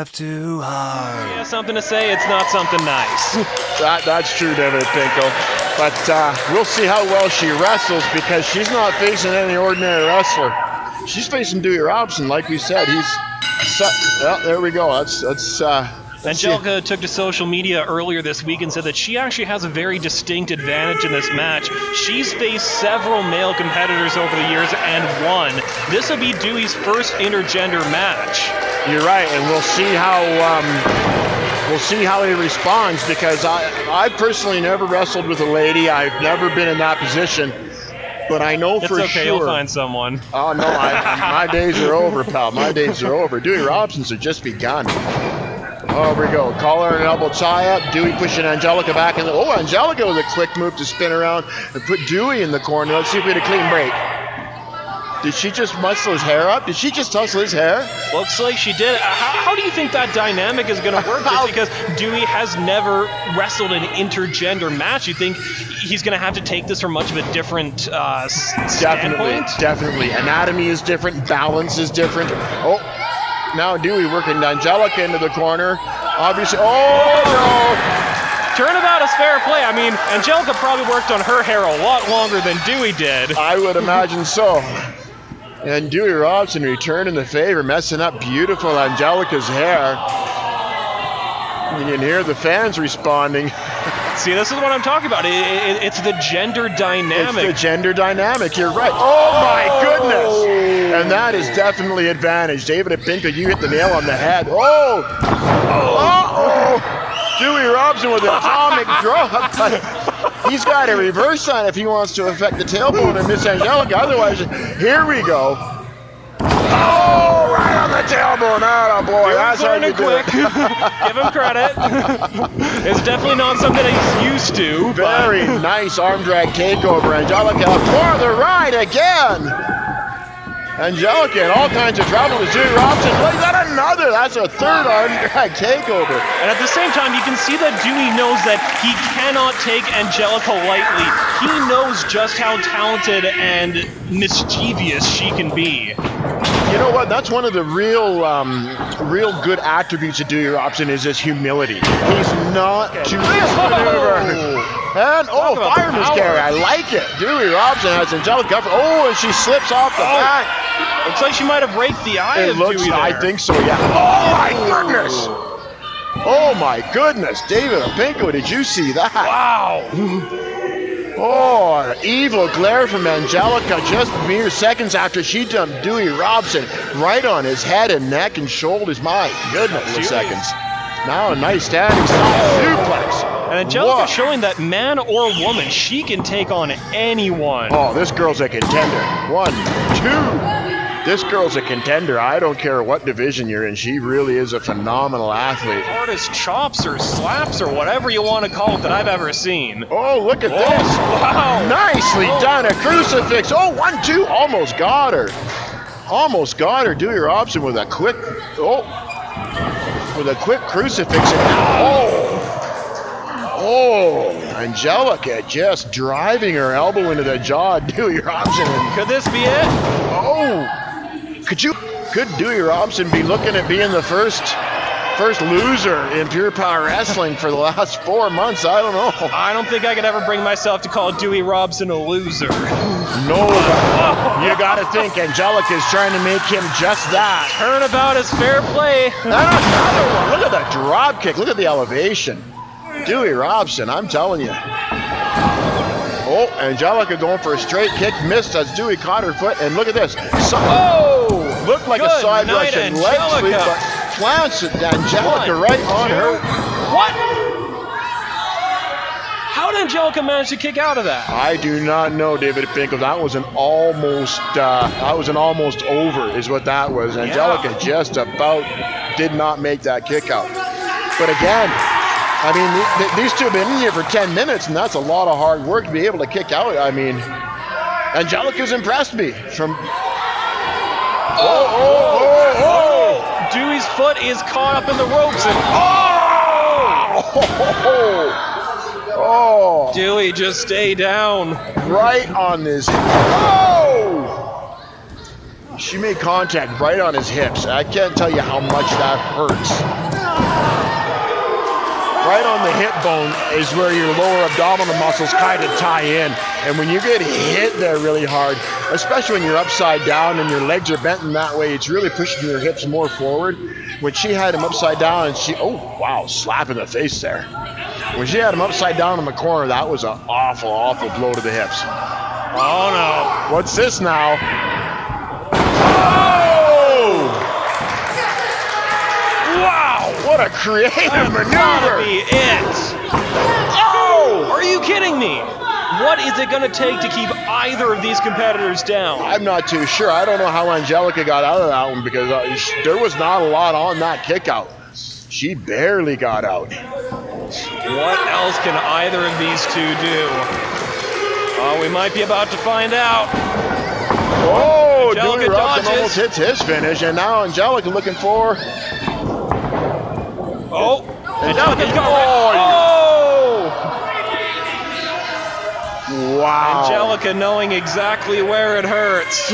left too hard. Yeah, something to say, it's not something nice. That's true, David Pinko. But we'll see how well she wrestles, because she's not facing any ordinary wrestler. She's facing Dewey Robson, like we said. Well, there we go. Let's Angelica took to social media earlier this week and said that she actually has a very distinct advantage in this match. She's faced several male competitors over the years and won. This will be Dewey's first intergender match. You're right, and we'll see how he responds, because I personally never wrestled with a lady. I've never been in that position. But I know for sure. It's okay, you'll find someone. Oh, no, my days are over, pal. My days are over. Dewey Robson's have just begun. Oh, here we go. Collar and elbow tie-up. Dewey pushing Angelica back in the... Oh, Angelica with a quick move to spin around and put Dewey in the corner. Let's see if we get a clean break. Did she just muscle his hair up? Did she just tussle his hair? Looks like she did. How do you think that dynamic is going to work? Just because Dewey has never wrestled an intergender match, you think he's going to have to take this from much of a different standpoint? Definitely. Anatomy is different. Balance is different. Oh, now Dewey working Angelica into the corner. Obviously, oh no! Turnabout is fair play. I mean, Angelica probably worked on her hair a lot longer than Dewey did. I would imagine so. And Dewey Robson returning the favor, messing up beautiful Angelica's hair. You can hear the fans responding. See, this is what I'm talking about. It's the gender dynamic. It's the gender dynamic, you're right. Oh my goodness! And that is definitely advantage. David Pinko, you hit the nail on the head. Oh! Dewey Robson with an atomic drop. He's got to reverse that if he wants to affect the tailbone and Miss Angelica. Otherwise, here we go. Oh, right on the tailbone. Oh, boy. That's how you do it. Give him credit. It's definitely not something he's used to. Very nice arm drag takeover. Angelica for the ride again. Angelica in all kinds of trouble as Dewey Robson plays out another. That's a third arm drag takeover. And at the same time, you can see that Dewey knows that he cannot take Angelica lightly. He knows just how talented and mischievous she can be. You know what? That's one of the real good attributes of Dewey Robson is his humility. He's not too maneuver. And fireman's carry. I like it. Dewey Robson has Angelica. Oh, and she slips off the back. Looks like she might have raked the eye of Dewey there. I think so, yeah. Oh my goodness! Oh my goodness, David Pinko, did you see that? Wow! Oh, an evil glare from Angelica just mere seconds after she dumped Dewey Robson right on his head and neck and shoulders. My goodness, seconds. Now a nice standing suplex. And Angelica showing that man or woman, she can take on anyone. Oh, this girl's a contender. 1, 2. This girl's a contender. I don't care what division you're in. She really is a phenomenal athlete. Hardest chops or slaps or whatever you want to call it that I've ever seen. Oh, look at this. Wow. Nicely done. A crucifix. Oh, 1, 2. Almost got her. Almost got her. Dewey Robson with a quick, crucifix. Oh, Angelica just driving her elbow into the jaw of Dewey Robson. Could this be it? Oh, could Dewey Robson be looking at being the first loser in Pure Power Wrestling for the last 4 months? I don't know. I don't think I could ever bring myself to call Dewey Robson a loser. No, you got to think Angelica's trying to make him just that. Turnabout is fair play. And another one. Look at that drop kick. Look at the elevation. Dewey Robson, I'm telling you. Oh, Angelica going for a straight kick, missed as Dewey caught her foot, and look at this. Looked like a side Russian leg sweep, but plants Angelica right on her. What? How did Angelica manage to kick out of that? I do not know, David Pinko. That was an almost over, is what that was. Angelica just about did not make that kick out. But again, I mean, these two have been in here for 10 minutes, and that's a lot of hard work to be able to kick out. I mean, Angelica's impressed me. Dewey's foot is caught up in the ropes, and Dewey, just stay down. Right on this. She made contact right on his hips. I can't tell you how much that hurts. Right on the hip bone is where your lower abdominal muscles kind of tie in. And when you get hit there really hard, especially when you're upside down and your legs are bent in that way, it's really pushing your hips more forward. When she had him upside down and oh wow, slap in the face there. When she had him upside down in the corner, that was an awful, awful blow to the hips. Oh no. What's this now? Oh! Wow, what a creative maneuver! Gotta be it. Oh! Are you kidding me? What is it going to take to keep either of these competitors down? I'm not too sure. I don't know how Angelica got out of that one because there was not a lot on that kick out. She barely got out. What else can either of these two do? Oh, we might be about to find out. Oh, Angelica Dewey Robson dodges. almost hits his finish, and now Angelica looking for... Oh, Angelica's got Wow. Angelica knowing exactly where it hurts.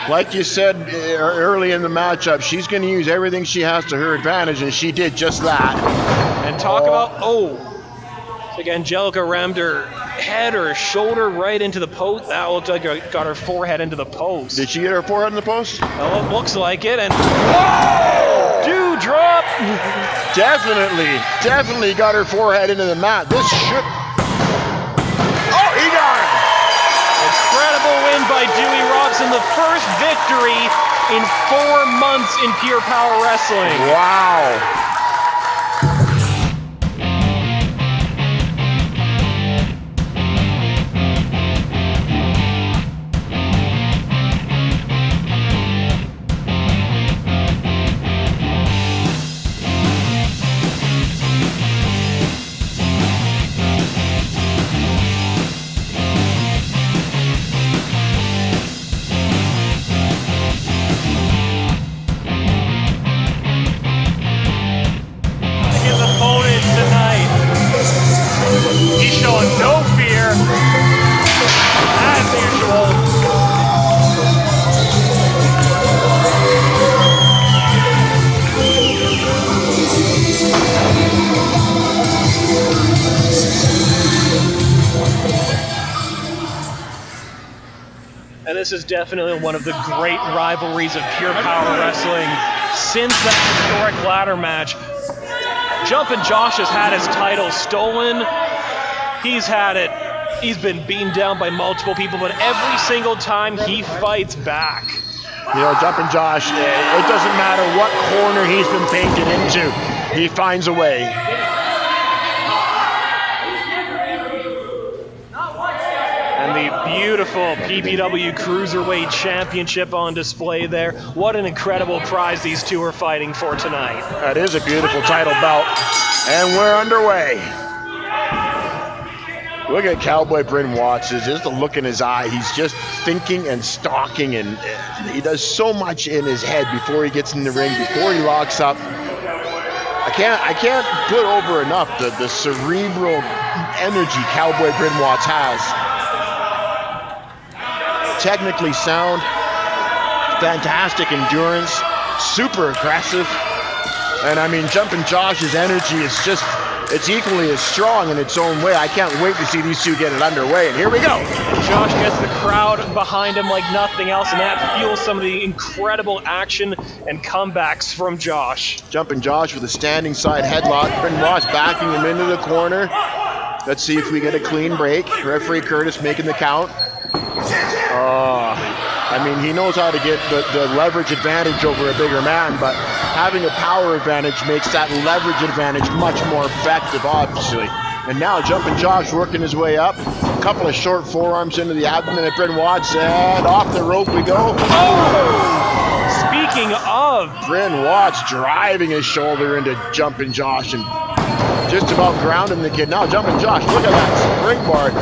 Like you said early in the matchup, she's going to use everything she has to her advantage, and she did just that. And talk about, like Angelica rammed her head or shoulder right into the post. That looked like it got her forehead into the post. Did she get her forehead in the post? Oh, it looks like it. And whoa! Dewdrop! Definitely got her forehead into the mat. This should... Oh, he got it! Incredible win by Dewey Robson, the first victory in 4 months in Pure Power Wrestling. Wow. He's showing no fear, as usual. And this is definitely one of the great rivalries of Pure Power Wrestling since that historic ladder match. Jumpin' Josh has had his title stolen. He's had it. He's been beaten down by multiple people, but every single time he fights back. You know, Jumpin' Josh, it doesn't matter what corner he's been painted into, he finds a way. And the beautiful PPW Cruiserweight Championship on display there. What an incredible prize these two are fighting for tonight. That is a beautiful title belt. And we're underway. Look at Cowboy Bryn Watts. Just the look in his eye. He's just thinking and stalking, and he does so much in his head before he gets in the ring, before he locks up. I can't put over enough the cerebral energy Cowboy Bryn Watts has. Technically sound, fantastic endurance, super aggressive. And I mean, Jumpin' Josh's energy is just, it's equally as strong in its own way. I can't wait to see these two get it underway, and here we go. Josh gets the crowd behind him like nothing else, and that fuels some of the incredible action and comebacks from Josh. Jumpin' Josh with a standing side headlock. Bryn Watts backing him into the corner. Let's see if we get a clean break. Referee Curtis making the count. I mean, he knows how to get the leverage advantage over a bigger man, but having a power advantage makes that leverage advantage much more effective, obviously. And now Jumpin' Josh working his way up. A couple of short forearms into the abdomen of Bryn Watts, and off the rope we go. Oh! Speaking of, Bryn Watts driving his shoulder into Jumpin' Josh and just about grounding the kid. Now Jumpin' Josh, look at that springboard.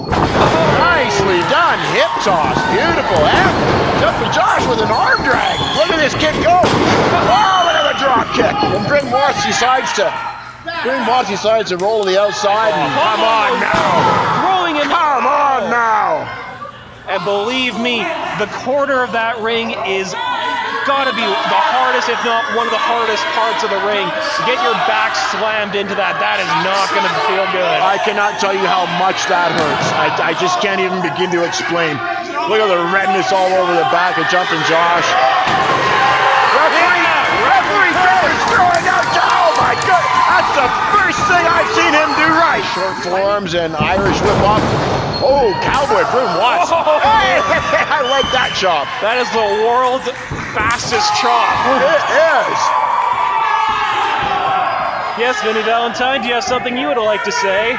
Nicely done, hip toss, beautiful. And Jumpin' Josh with an arm drag. Look at this kid go. Oh, look at the drop kick. And Bryn Watts decides to roll to the outside. And come on now. throwing him. Come on now. And believe me, the corner of that ring is gotta be the hardest, if not one of the hardest parts of the ring. Get your back slammed into that. That is not gonna feel good. I cannot tell you how much that hurts. I just can't even begin to explain. Look at the redness all over the back of Jumping Josh. Referee Baker's throwing out. Oh my God, that's the first thing I've seen him do right. Short forearms and Irish whip up. Oh, Cowboy Broom Watts. Hey, I like that chop. That is the world's fastest chop. It is. Yes, Vinny Valentine, do you have something you would like to say?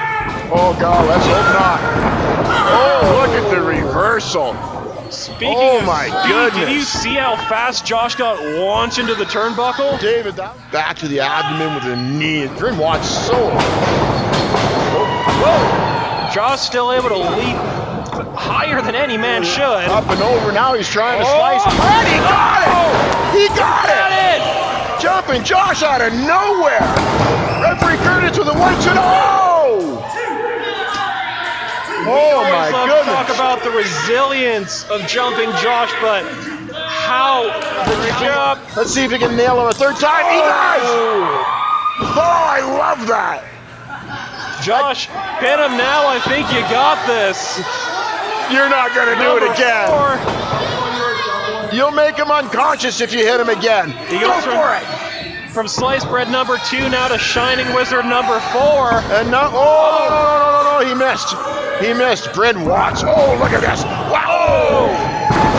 Oh God, let's hope not. Oh, look at the reversal. Speaking of my speed, goodness. did you see how fast Josh got launched into the turnbuckle? David, that back to the abdomen with a knee. Bryn Watts so. Whoa! Josh still able to leap higher than any man should. Up and over, now he's trying to slice. And he got it! He got it! Jumping Josh out of nowhere! Referee Curtis with a 1-2. Oh! Oh my goodness! Talk about the resilience of Jumping Josh, but how the jump. Let's see if he can nail him a third time. He does! Oh, I love that! Josh, pin him now. I think you got this. You're not gonna do it again. 4. You'll make him unconscious if you hit him again. He goes from sliced bread number 2 now to Shining Wizard number 4. And no, no, he missed. He missed. Bryn Watts. Oh, look at this. Wow.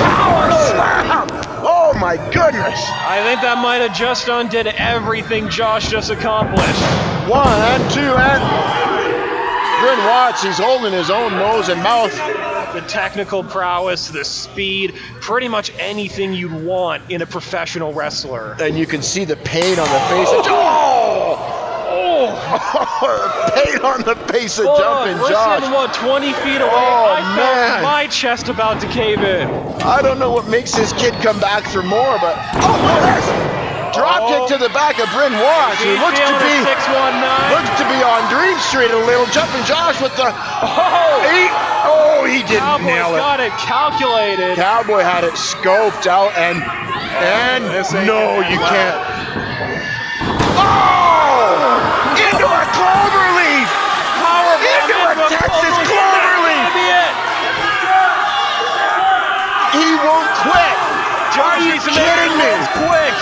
Power slam. Oh my goodness. I think that might have just undid everything Josh just accomplished. 1 and 2 and Bryn Watts, he's holding his own nose and mouth. The technical prowess, the speed, pretty much anything you'd want in a professional wrestler. And you can see the pain on the face of pain on the face of Jumping Josh. We're sitting, what, 20 feet away? Oh, I man. felt my chest about to cave in. I don't know what makes this kid come back for more, but drop kick to the back of Bryn Watts, who looks to be 619. on Dream Street a little. Jumping Josh with the he didn't Cowboy's nail it. got it calculated. Cowboy had it scoped out and no, you can't. Oh! Into a cloverleaf! Into a Texas cloverleaf! He won't quit! Are you kidding me? Quick!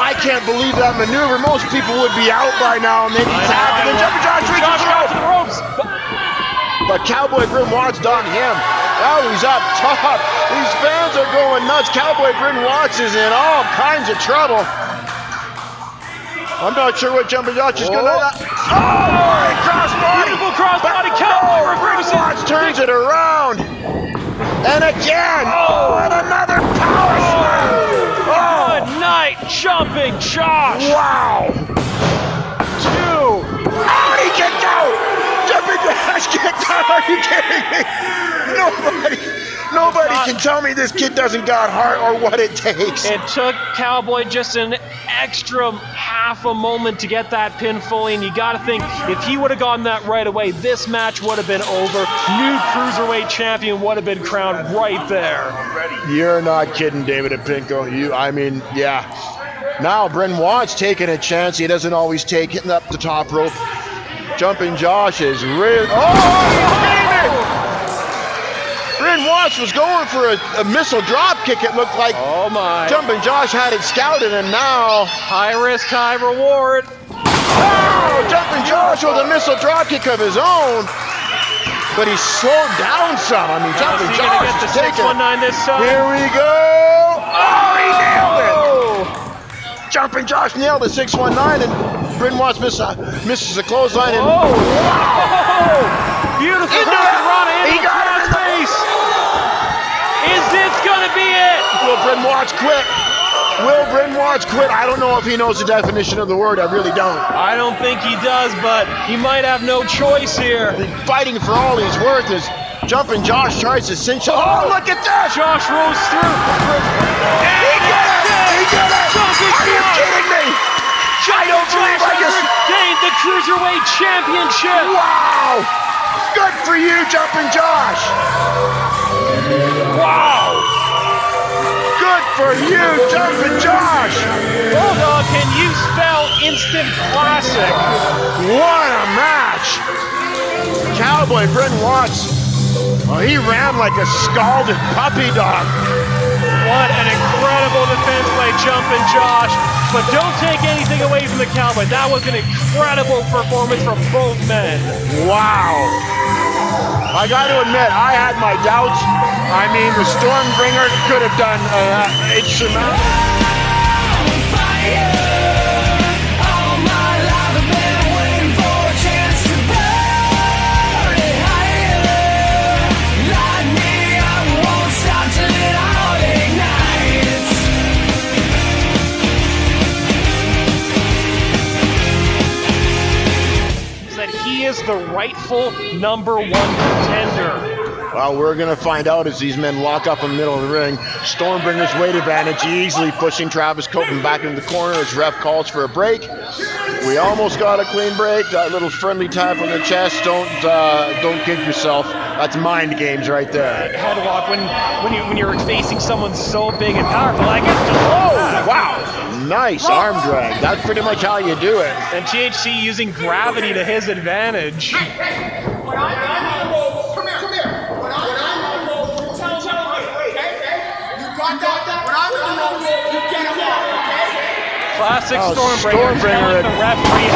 I can't believe that maneuver. Most people would be out by now and they'd be tapped. And then Jumping Josh reaches to the ropes. But Cowboy Bryn Watts done him. Now he's up top. These fans are going nuts. Cowboy Bryn Watts is in all kinds of trouble. I'm not sure what Jumping Josh is going to do. Oh, crossbody. Beautiful crossbody. Cowboy Bryn Watts turns it around. And again. And another power slam. Good night, Jumping Josh. Wow. 2. Oh, he kicked out. Jumping Josh kicked out. Are you kidding me? Nobody can tell me this kid doesn't got heart or what it takes. It took Cowboy just an extra half a moment to get that pin fully, and you got to think, if he would have gotten that right away, this match would have been over. New Cruiserweight champion would have been crowned right there. You're not kidding, David Pinko. Yeah. Now Bryn Watts taking a chance. He doesn't always take hitting up the top rope. Jumping Josh is really... Bryn Watts was going for a missile drop kick, it looked like. Oh my. Jumping Josh had it scouted, and now... High risk, high reward. Oh, Jumping Josh with a missile drop kick of his own. But he slowed down some. I mean, Jumping Josh get the is taking 619 this time. Here we go. Oh, he nailed it. Jumping Josh nailed the 619, and Bryn Watts misses a clothesline. And wow. Beautiful. He got it in the face. Is this going to be it? Will Bryn Watts quit? I don't know if he knows the definition of the word. I really don't. I don't think he does, but he might have no choice here. Fighting for all he's worth is Jumping Josh tries to cinch. Oh, look at that! Josh rolls through. He did it! Are you kidding me? I don't believe I just gained the Cruiserweight Championship. Wow! Good for you, Jumping Josh. Wow. Good for you, Jumping Josh. Bulldog, can you spell instant classic? What a match. Cowboy Bryn Watts, well, he ran like a scalded puppy dog. What an incredible defense by Jumpin' Josh. But don't take anything away from the Cowboy. That was an incredible performance from both men. Wow. I got to admit, I had my doubts. I mean, the Stormbringer could have done He is the rightful number 1 contender. Well, we're going to find out as these men walk up in the middle of the ring. Stormbringer's weight advantage, easily pushing Travis Copeland back into the corner as ref calls for a break. We almost got a clean break. That little friendly tap on the chest. Don't kid yourself. That's mind games right there. Headlock when you're facing someone so big and powerful. I guess just wow. Nice arm drag. That's pretty much how you do it. And THC using gravity to his advantage. Come here. When I'm you got that? When I'm in the rope, you get him off, okay? Classic Stormbringer. The referee.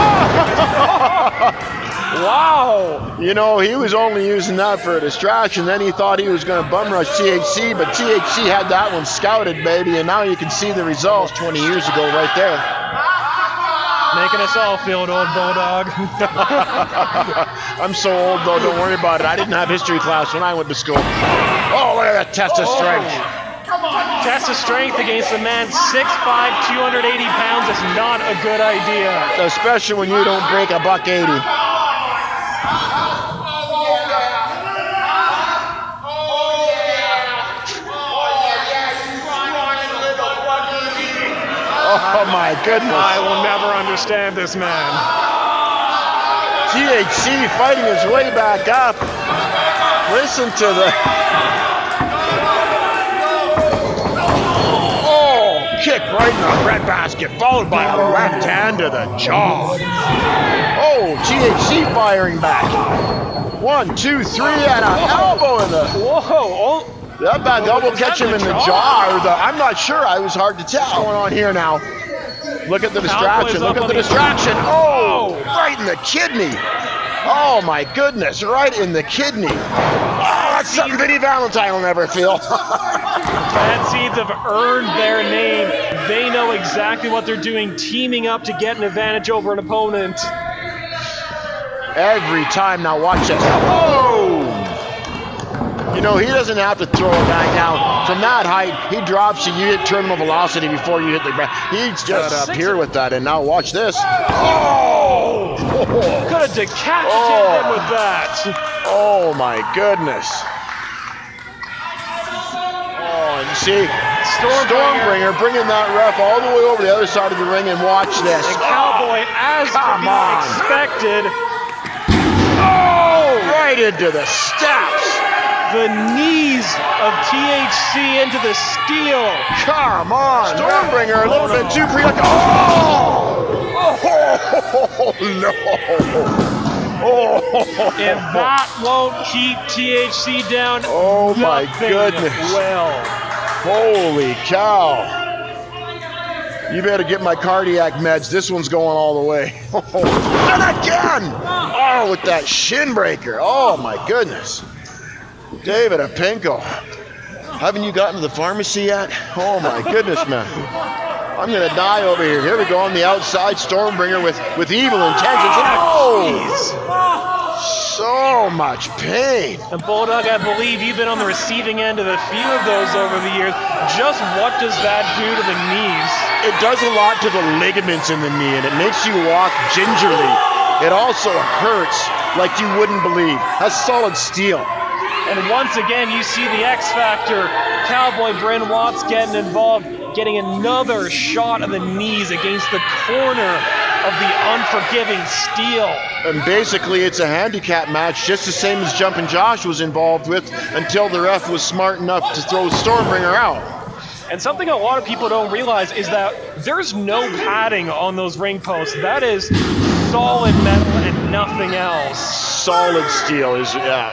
Wow. You know, he was only using that for a distraction. Then he thought he was going to bum rush THC, but THC had that one scouted, baby, and now you can see the results 20 years ago right there. Making us all feel old, Bulldog. I'm so old, though. Don't worry about it. I didn't have history class when I went to school. Oh, look at that test of strength. Test of strength against a man 6'5", 280 pounds is not a good idea. Especially when you don't break $1.80. Oh my goodness. I will never understand this man. THC fighting his way back up. Listen to the... Oh, kick right in the red basket, followed by a left hand to the jaw. Oh, THC firing back. 1, 2, 3, and an elbow in the... Whoa. That back elbow catch him in the jaw, or the... I'm not sure. I was hard to tell. What's going on here now? Look at the distraction. Look at the distraction. Oh, right in the kidney. Oh, my goodness. Right in the kidney. Oh, that's something Vinnie Valentine will never feel. Bad Seeds have earned their name. They know exactly what they're doing, teaming up to get an advantage over an opponent. Every time. Now watch this. Oh! You know, he doesn't have to throw a guy down. From that height, he drops you. You hit terminal velocity before you hit the ground. He's just up here with that. And now watch this. Oh! Could have decapitated him with that. Oh, my goodness. Oh, and you see, Stormbringer bringing that ref all the way over the other side of the ring, and watch this. And Cowboy, as expected. Oh! Right into the steps. The knees of THC into the steel. Come on, Stormbringer, a little bit too preoccupied. Oh! No! Oh! And that won't keep THC down. Oh my goodness! Well, holy cow! You better get my cardiac meds. This one's going all the way. And again! Oh, with that shin breaker. Oh my goodness! David Apinko, haven't you gotten to the pharmacy yet? Oh my goodness, man. I'm gonna die over here. Here we go on the outside, Stormbringer with evil intentions. Oh! So much pain. And Bulldog, I believe you've been on the receiving end of a few of those over the years. Just what does that do to the knees? It does a lot to the ligaments in the knee, and it makes you walk gingerly. It also hurts like you wouldn't believe. That's solid steel. And once again, you see the X Factor. Cowboy Bryn Watts getting involved, getting another shot of the knees against the corner of the unforgiving steel. And basically, it's a handicap match, just the same as Jumpin' Josh was involved with, until the ref was smart enough to throw Stormbringer out. And something a lot of people don't realize is that there's no padding on those ring posts. That is solid metal and nothing else. Solid steel is, yeah.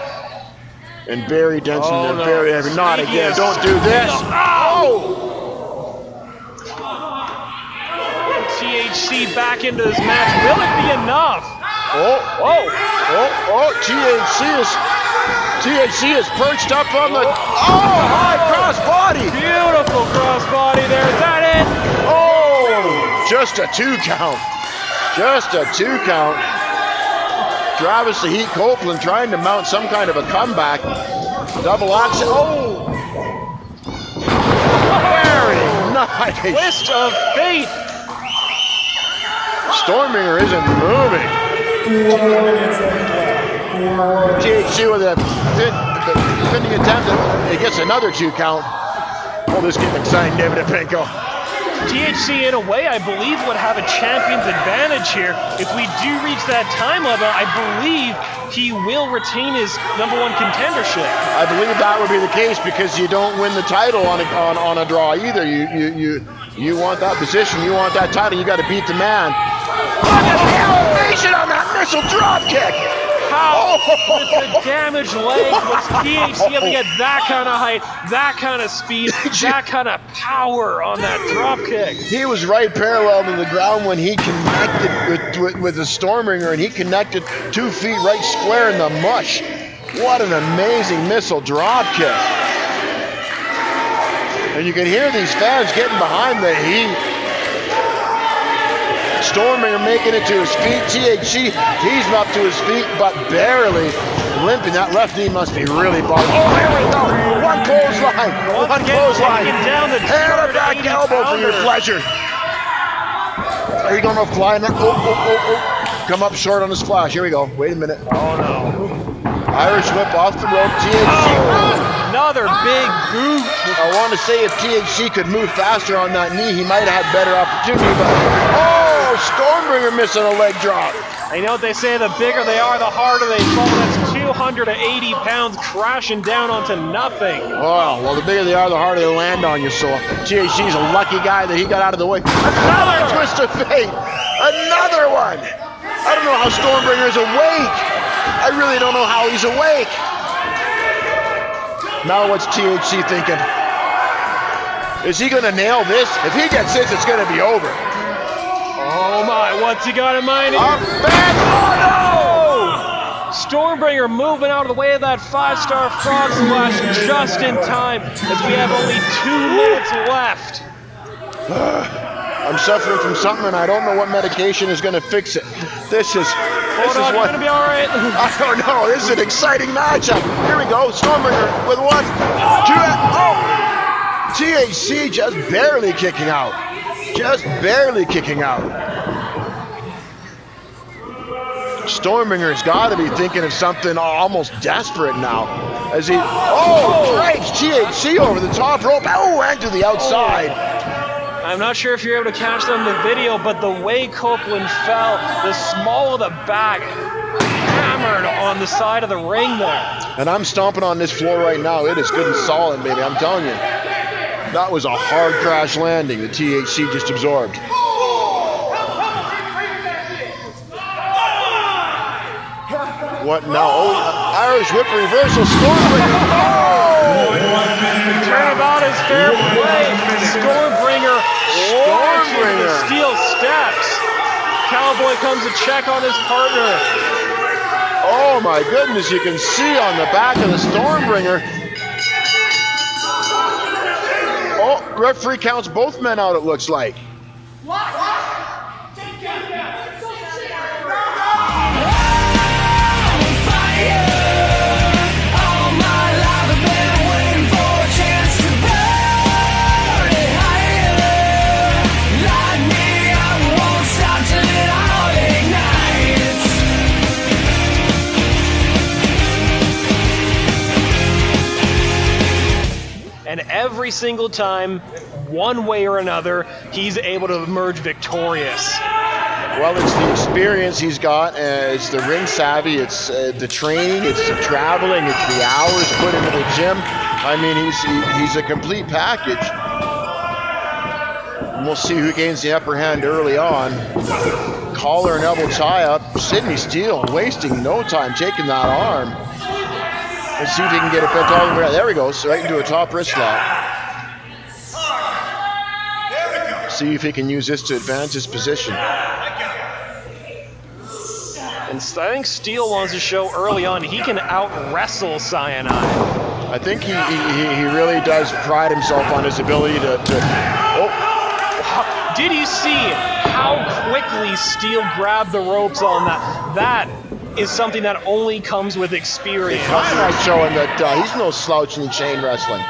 And very dense and no. very heavy. Not again. Don't do this. Oh! THC back into this match. Will it be enough? THC is perched up on the high cross body. Beautiful cross body there. Is that it? Oh, just a 2 count. Just a 2 count. Travis the Heat Copeland trying to mount some kind of a comeback. Double axe. Oh! Very nice. Twist of fate. Stormbringer isn't moving. THC with a defending attempt. It gets another 2 count. Oh, this is getting exciting, David Pinko. THC, in a way, I believe would have a champion's advantage here. If we do reach that time limit, I believe he will retain his #1 contendership. I believe that would be the case because you don't win the title on a draw either. You want that position, you want that title, you got to beat the man. Look at the elevation on that missile drop kick. How, with the damaged leg, was THC able to get that kind of height, that kind of speed, that kind of power on that drop kick? He was right parallel to the ground when he connected with the Stormbringer, and he connected 2 feet right square in the mush. What an amazing missile drop kick. And you can hear these fans getting behind the Heat. Stormbringer making it to his feet. THC, he's up to his feet, but barely limping. That left knee must be really bothering. Oh, here we go. One clothesline. One clothesline. Down the and a back elbow for your pleasure. Are you going to fly in there? Oh. Come up short on the splash. Here we go. Wait a minute. Oh, no. Irish whip off the rope. THC. Another big boot. I want to say if THC could move faster on that knee, he might have had better opportunity, but Stormbringer missing a leg drop. I know what they say, the bigger they are, the harder they fall. That's 280 pounds crashing down onto nothing. Well, the bigger they are, the harder they land on you, so THC's a lucky guy that he got out of the way. Another twist of fate. Another one. I don't know how Stormbringer's awake. I really don't know how he's awake. Now what's THC thinking? Is he going to nail this? If he gets this, it's going to be over. Oh my, what's he got in mind? Oh no! Stormbringer moving out of the way of that 5-star frog splash just in time as we have only 2 minutes left. I'm suffering from something and I don't know what medication is going to fix it. This is Hold on, you're going to be all right. I don't know. This is an exciting matchup. Here we go. Stormbringer with 1, 2, THC just barely kicking out. Just barely kicking out. Stormbringer's got to be thinking of something almost desperate now. As he, drags THC over the top rope. Oh, and to the outside. I'm not sure if you're able to catch that in the video, but the way Copeland fell, the small of the back hammered on the side of the ring there. And I'm stomping on this floor right now. It is good and solid, baby. I'm telling you. That was a hard crash landing the THC just absorbed. What now? Oh, Irish whip reversal. Stormbringer. Oh! Turnabout is fair play. Stormbringer launches the steel steps. Cowboy comes to check on his partner. Oh my goodness, you can see on the back of the Stormbringer. Oh, referee counts both men out, it looks like. And every single time, one way or another, he's able to emerge victorious. Well, it's the experience he's got, it's the ring savvy, it's the training, it's the traveling, it's the hours put into the gym. I mean, he's a complete package. And we'll see who gains the upper hand early on. Collar and elbow tie-up. Sidney Steele wasting no time taking that arm. Let's see if he can get it bent all the way out. There we go, so right into a top wrist lock. See if he can use this to advance his position. And I think Steele wants to show early on he can out-wrestle Cyanide. I think he really does pride himself on his ability to oh. Did you see how quickly Steele grabbed the ropes on that? That is something that only comes with experience. Cyanide showing that he's no slouch in chain wrestling.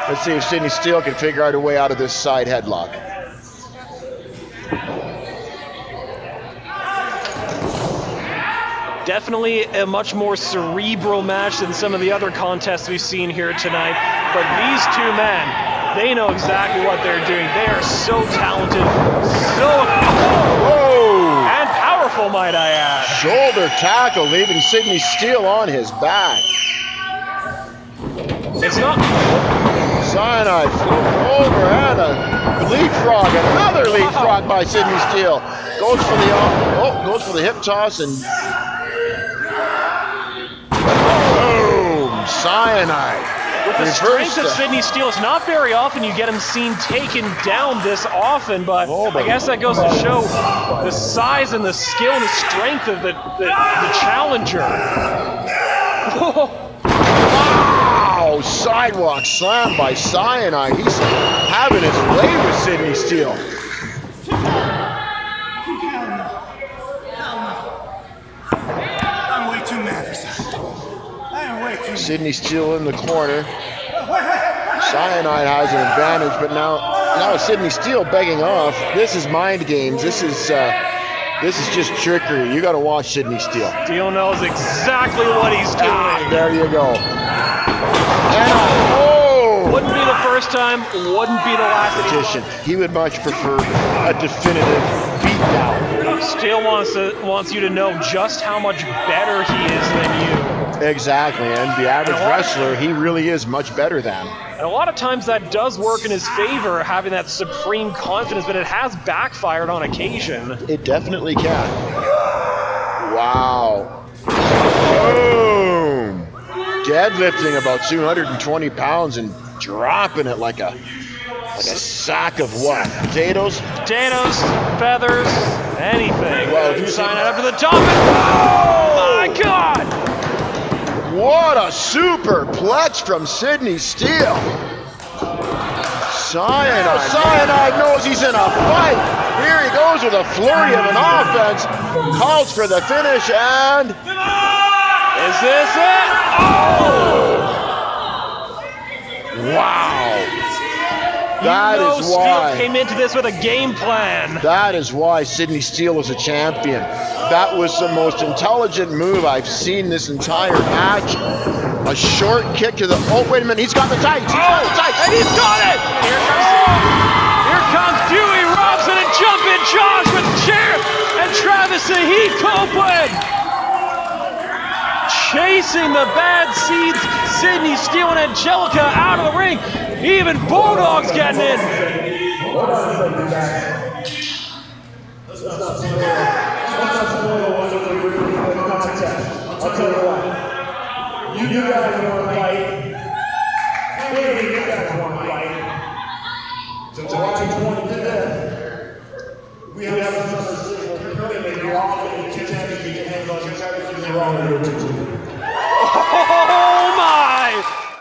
Let's see if Sidney Steele can figure out a way out of this side headlock. Definitely a much more cerebral match than some of the other contests we've seen here tonight. But these two men, they know exactly what they're doing. They are so talented, and powerful, might I add. Shoulder tackle, leaving Sidney Steele on his back. It's not... Cyanide flipped over and a leapfrog, another leapfrog by Sidney Steele. Goes for the hip toss and boom! Cyanide. With the strength of Sidney Steele, it's not very often you get him seen taken down this often, but I guess that goes to show the size and the skill and the strength of the challenger. Wow! Sidewalk slam by Cyanide. He's having his way with Sidney Steele. I'm way too mad for something. I am way too mad. Sidney Steele in the corner. Cyanide has an advantage, but now Sidney Steele begging off. This is mind games. This is just trickery. You got to watch Sidney Steele. Steele knows exactly what he's doing. There you go. And wouldn't be the first time, wouldn't be the last petition. He would much prefer a definitive beatdown. Steele wants you to know just how much better he is than you. Exactly, and the average wrestler, he really is much better than. And a lot of times that does work in his favor, having that supreme confidence, but it has backfired on occasion. It definitely can. Wow. Boom! Deadlifting about 220 pounds and dropping it like a sack of what? Potatoes? Potatoes, feathers, anything. Well, Cyanide up to the top. Oh my God! What a superplex from Sidney Steele. Cyanide knows he's in a fight. Here he goes with a flurry of an offense. Calls for the finish and... Is this it? Oh! Wow. That is why Steele came into this with a game plan. That is why Sidney Steele is a champion. That was the most intelligent move I've seen this entire match. A short kick to the... Oh, wait a minute. He's got the tights. And he's got it. Here comes Dewey Robson and Jumpin' Josh with chair and Travis Saheed Copeland. Chasing the bad seeds, Sidney Steele and Angelica out of the ring. Even Bulldog's getting in. I'll tell you what. You guys want to fight. Maybe you guys want to fight. So July 25th, we have another currently you're all going to get hands on your